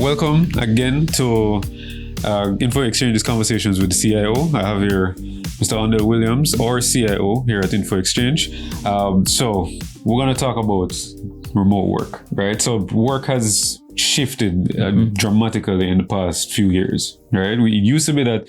Welcome again to Info Exchange's Conversations with the CIO. I have here Mr. Undel Williams, or CIO, here at Info Exchange. So we're going to talk about remote work, right? So work has shifted dramatically in the past few years, right? It used to be that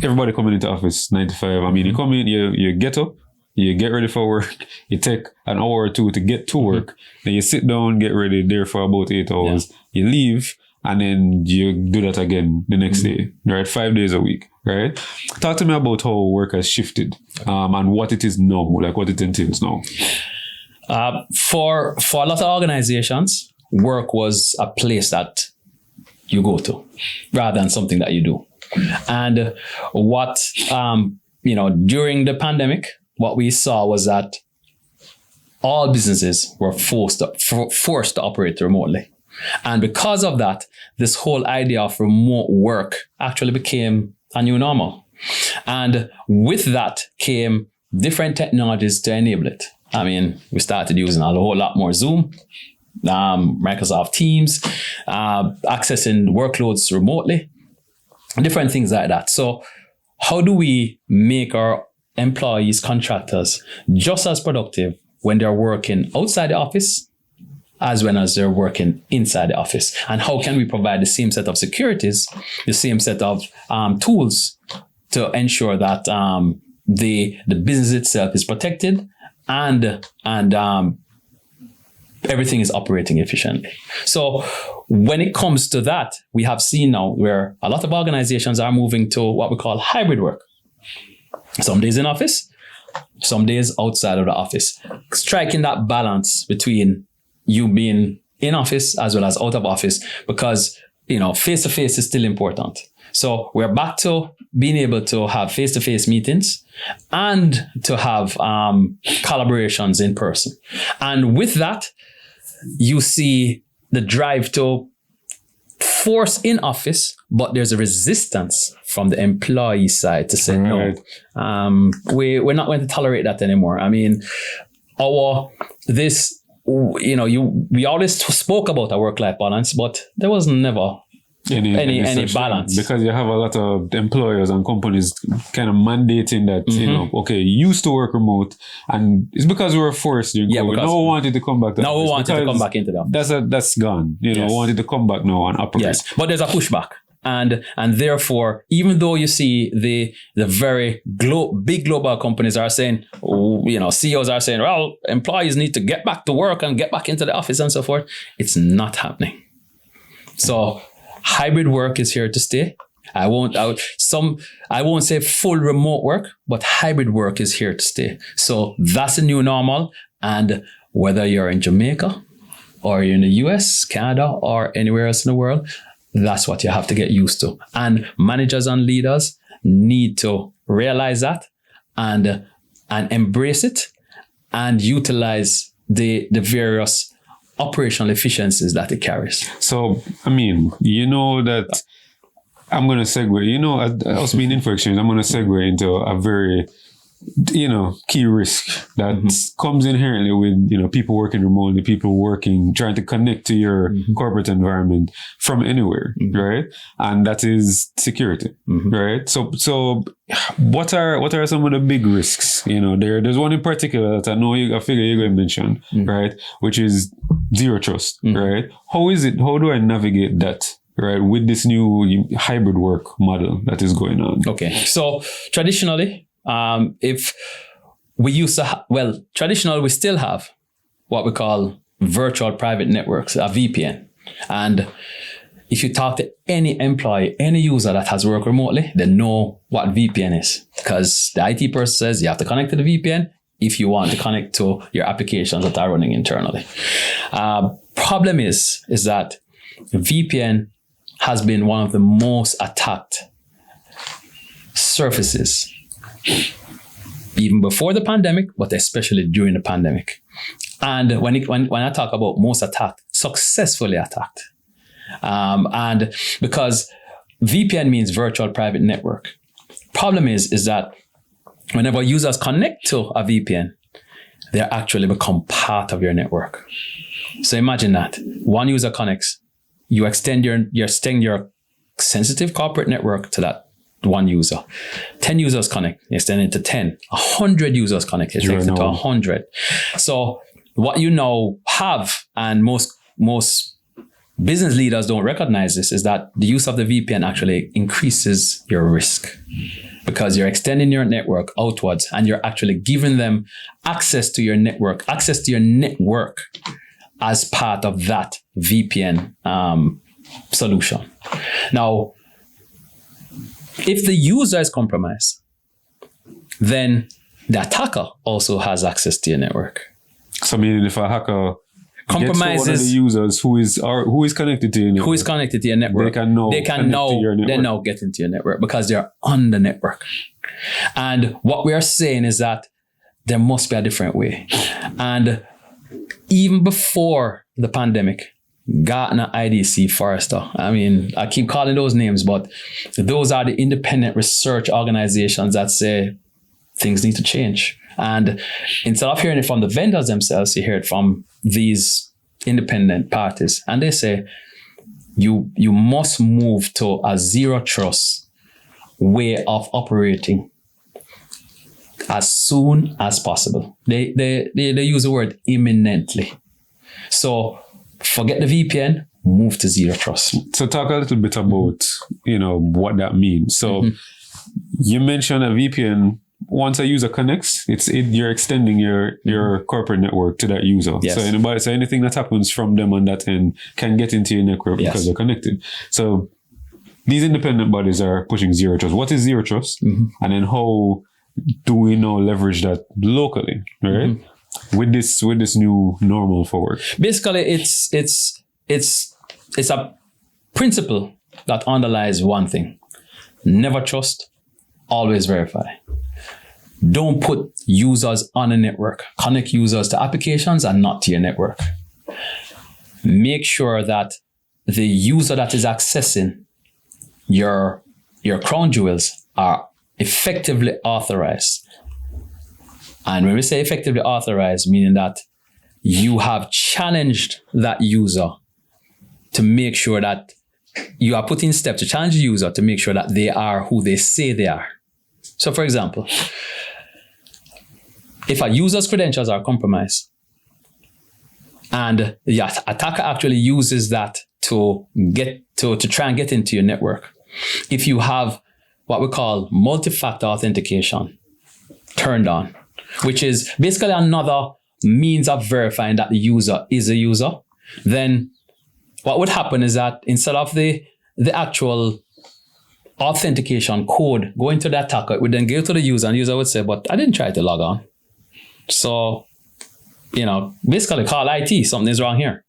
everybody coming into office 9 to 5. I mean, you come in, you get up, you get ready for work, you take an hour or two to get to work, then you sit down, get ready there for about 8 hours, you leave, and then you do that again the next day, right? 5 days a week, right? Talk to me about how work has shifted and what it is now, like what it entails now. For a lot of organizations, work was a place that you go to rather than something that you do. And what, during the pandemic, what we saw was that all businesses were forced to operate remotely. And because of that, this whole idea of remote work actually became a new normal. And with that came different technologies to enable it. I mean, we started using a whole lot more Zoom, Microsoft Teams, accessing workloads remotely, different things like that. So how do we make our employees, contractors, just as productive when they're working outside the office as well as they're working inside the office? And how can we provide the same set of securities, the same set of tools to ensure that the business itself is protected and everything is operating efficiently? So when it comes to that, we have seen now where a lot of organizations are moving to what we call hybrid work. Some days in office, some days outside of the office. Striking that balance between you being in office as well as out of office, because, face-to-face is still important. So we're back to being able to have face-to-face meetings and to have collaborations in person. And with that, you see the drive to force in office, but there's a resistance from the employee side to say, no, we're not going to tolerate that anymore. I mean, we always spoke about a work-life balance, but there was never any balance. Because you have a lot of employers and companies kind of mandating that, you used to work remote, and it's because we were forced during COVID. No one wanted to come back to no one wanted to come back into that. That's gone. Wanted to come back now and operate. Yes, but there's a pushback. And therefore, even though you see the very big global companies are saying, CEOs are saying, well, employees need to get back to work and get back into the office and so forth, it's not happening. So hybrid work is here to stay. I won't say full remote work, but hybrid work is here to stay. So that's a new normal. And whether you're in Jamaica or you're in the US, Canada, or anywhere else in the world, that's what you have to get used to. And managers and leaders need to realize that and embrace it and utilize the various operational efficiencies that it carries. So, I mean, that I'm going to segue, us being Info Exchange, I'm going to segue into a very, key risk that comes inherently with, people working remotely, trying to connect to your corporate environment from anywhere, right? And that is security, right? So what are some of the big risks? There's one in particular that I figure you're going to mention, right? Which is zero trust, right? How do I navigate that? Right, with this new hybrid work model that is going on? Okay, so traditionally, if we used to, traditionally we still have what we call virtual private networks, a VPN. And if you talk to any employee, any user that has worked remotely, they know what VPN is, because the IT person says you have to connect to the VPN if you want to connect to your applications that are running internally. Problem is that VPN has been one of the most attacked surfaces, even before the pandemic, but especially during the pandemic. And when I talk about most attacked, successfully attacked. And because VPN means virtual private network. Problem is that whenever users connect to a VPN, they actually become part of your network. So imagine that one user connects you extend your sensitive corporate network to that one user. 10 users connect, you extend it to 10. 100 users connect, you extend it to 100. So what you now have, and most business leaders don't recognize this, is that the use of the VPN actually increases your risk, because you're extending your network outwards and you're actually giving them access to your network as part of that VPN solution. Now, if the user is compromised, then the attacker also has access to your network. So meaning if a hacker compromises one of the users who is connected to your network, they can now get into your network because they're on the network. And what we are saying is that there must be a different way. And even before the pandemic, Gartner, IDC, Forrester, I mean, I keep calling those names, but those are the independent research organizations that say things need to change. And instead of hearing it from the vendors themselves, you hear it from these independent parties. And they say, you must move to a zero trust way of operating as soon as possible. They use the word imminently. So forget the VPN, move to zero trust. So talk a little bit about, what that means. So you mentioned a VPN. Once a user connects, you're extending your corporate network to that user. Yes. So anything that happens from them on that end can get into your network because they're connected. So these independent bodies are pushing zero trust. What is zero trust? And then how do we now leverage that locally, right? With this new normal forward? Basically, it's a principle that underlies one thing: never trust, always verify. Don't put users on a network. Connect users to applications and not to your network. Make sure that the user that is accessing your crown jewels are effectively authorized. And when we say effectively authorized, meaning that you have challenged that user to make sure that you are putting steps to challenge the user to make sure that they are who they say they are. So for example, if a user's credentials are compromised and the attacker actually uses that to try and get into your network, if you have what we call multi-factor authentication turned on, which is basically another means of verifying that the user is a user, then what would happen is that instead of the actual authentication code going to the attacker, it would then go to the user, and the user would say, but I didn't try to log on. So, basically call IT, something is wrong here.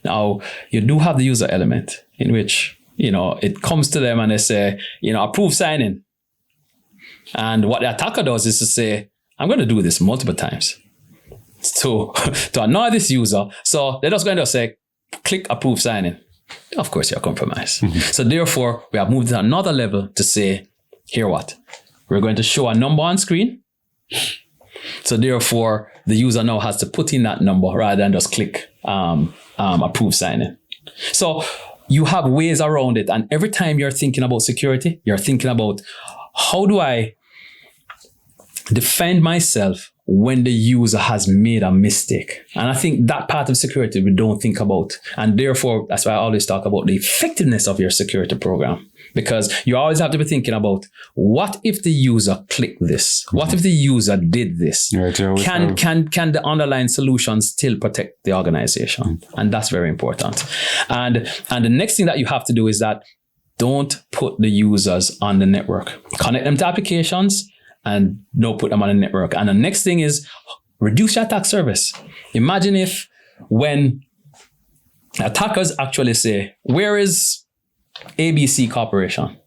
Now, you do have the user element in which, it comes to them and they say, approve sign-in. And what the attacker does is to say, I'm going to do this multiple times to annoy this user. So they're just going to say, click approve sign-in. Of course, you're compromised. So therefore, we have moved to another level to say, here what? We're going to show a number on screen. So therefore, the user now has to put in that number rather than just click approve sign-in. So you have ways around it. And every time you're thinking about security, you're thinking about, how do I defend myself when the user has made a mistake? And I think that part of security we don't think about. And therefore, that's why I always talk about the effectiveness of your security program. Because you always have to be thinking about, what if the user clicked this? What if the user did this? Can the underlying solution still protect the organization? And that's very important. And the next thing that you have to do is that don't put the users on the network. Connect them to applications and don't put them on the network. And the next thing is reduce your attack service. Imagine if when attackers actually say, where is ABC Corporation?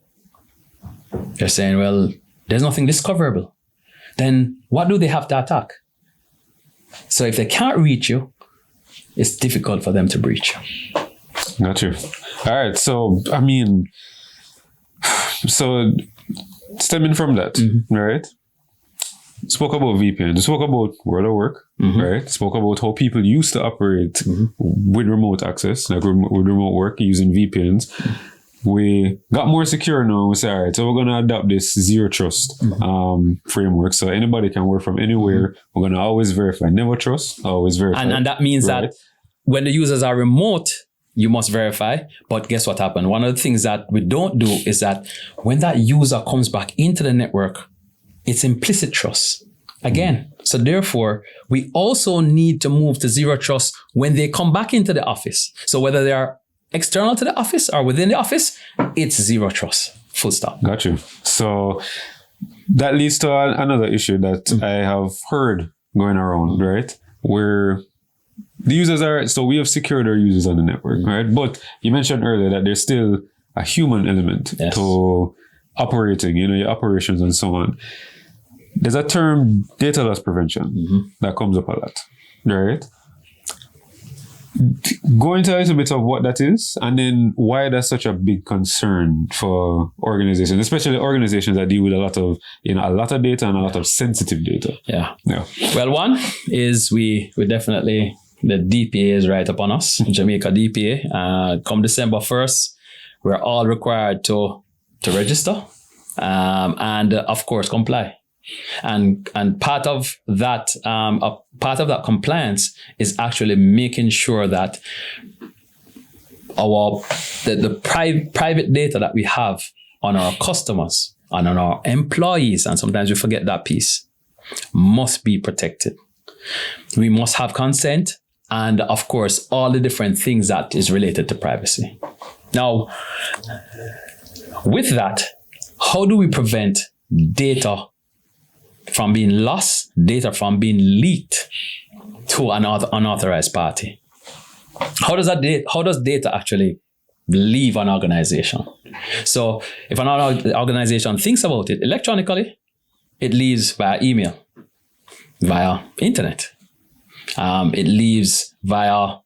They're saying, well, there's nothing discoverable. Then what do they have to attack? So if they can't reach you, it's difficult for them to breach you. Got you. All right. So, stemming from that, right? spoke about VPN. We spoke about World of Work, right? Spoke about how people used to operate with remote access, like with remote work using VPNs. We got more secure now. We say, all right, so we're going to adopt this zero trust framework. So anybody can work from anywhere. We're going to always verify. Never trust, always verify. And that means that when the users are remote, you must verify. But guess what happened? One of the things that we don't do is that when that user comes back into the network, it's implicit trust. Again, so therefore, we also need to move to zero trust when they come back into the office. So whether they are external to the office or within the office, it's zero trust. Full stop. Got you. So that leads to another issue that I have heard going around, right? Where the users are, so we have secured our users on the network, right? But you mentioned earlier that there's still a human element to operating, your operations and so on. There's a term, data loss prevention, that comes up a lot, right? Go into a little bit of what that is, and then why that's such a big concern for organizations, especially organizations that deal with a lot of data and a lot of sensitive data. Yeah. Well, one is we definitely, the DPA is right upon us, Jamaica DPA. Come December 1st, we're all required to register and of course comply. And part of that compliance is actually making sure that the private data that we have on our customers and on our employees, and sometimes we forget that piece, must be protected. We must have consent, and of course, all the different things that is related to privacy. Now, with that, how do we prevent data from being lost, data from being leaked to an unauthorized party? How does data actually leave an organization? So if an organization thinks about it electronically, it leaves via email, via internet. It leaves via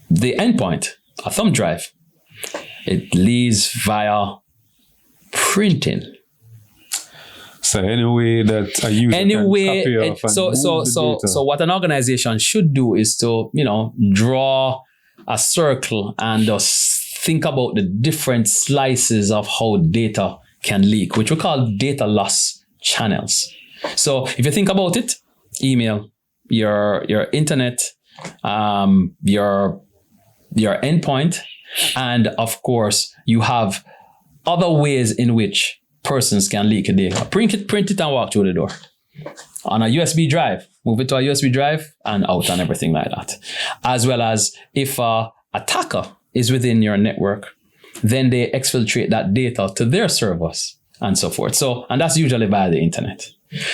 the endpoint, a thumb drive. It leaves via printing. So anyway, that a user can copy off and move the data. So what an organization should do is to, draw a circle and just think about the different slices of how data can leak, which we call data loss channels. So if you think about it, email, your internet, your endpoint, and of course you have other ways in which persons can leak a data. Print it and walk through the door. On a USB drive, move it to a USB drive and out and everything like that. As well as if an attacker is within your network, then they exfiltrate that data to their servers and so forth. And that's usually via the internet.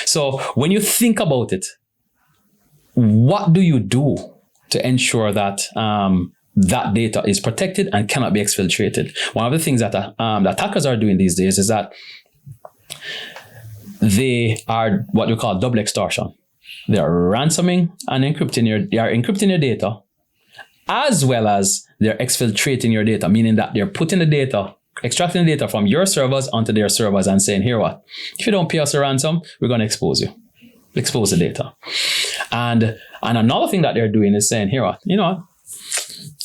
So when you think about it, what do you do to ensure that that data is protected and cannot be exfiltrated? One of the things that the attackers are doing these days is that they are what we call double extortion. They are ransoming and encrypting your data, as well as they're exfiltrating your data, meaning that they're putting the data, extracting the data from your servers onto their servers and saying, here what? If you don't pay us a ransom, we're going to expose you. Expose the data. And another thing that they're doing is saying, here what?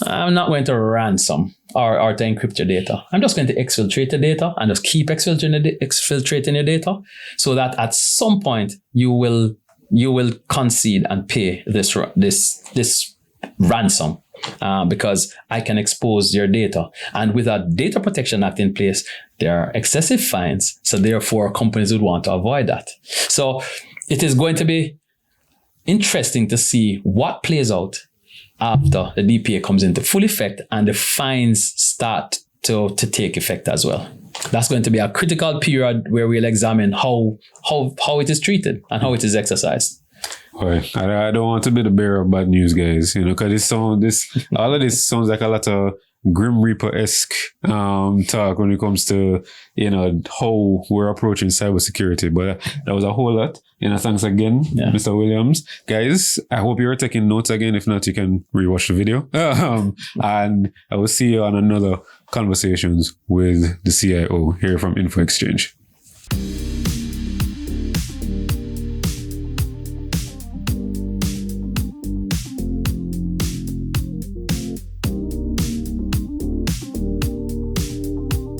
I'm not going to ransom or to encrypt your data. I'm just going to exfiltrate the data and just keep exfiltrating your data so that at some point you will concede and pay this ransom because I can expose your data. And with a Data Protection Act in place, there are excessive fines. So therefore, companies would want to avoid that. So it is going to be interesting to see what plays out after the DPA comes into full effect and the fines start to take effect as well. That's going to be a critical period where we'll examine how it is treated and how it is exercised. All right. I don't want to be the bearer of bad news, guys, because all of this sounds like a lot of Grim Reaper-esque talk when it comes to, how we're approaching cybersecurity. But that was a whole lot. Thanks again, Mr. Williams. Guys, I hope you're taking notes again. If not, you can rewatch the video. And I will see you on another Conversations with the CIO here from Info Exchange.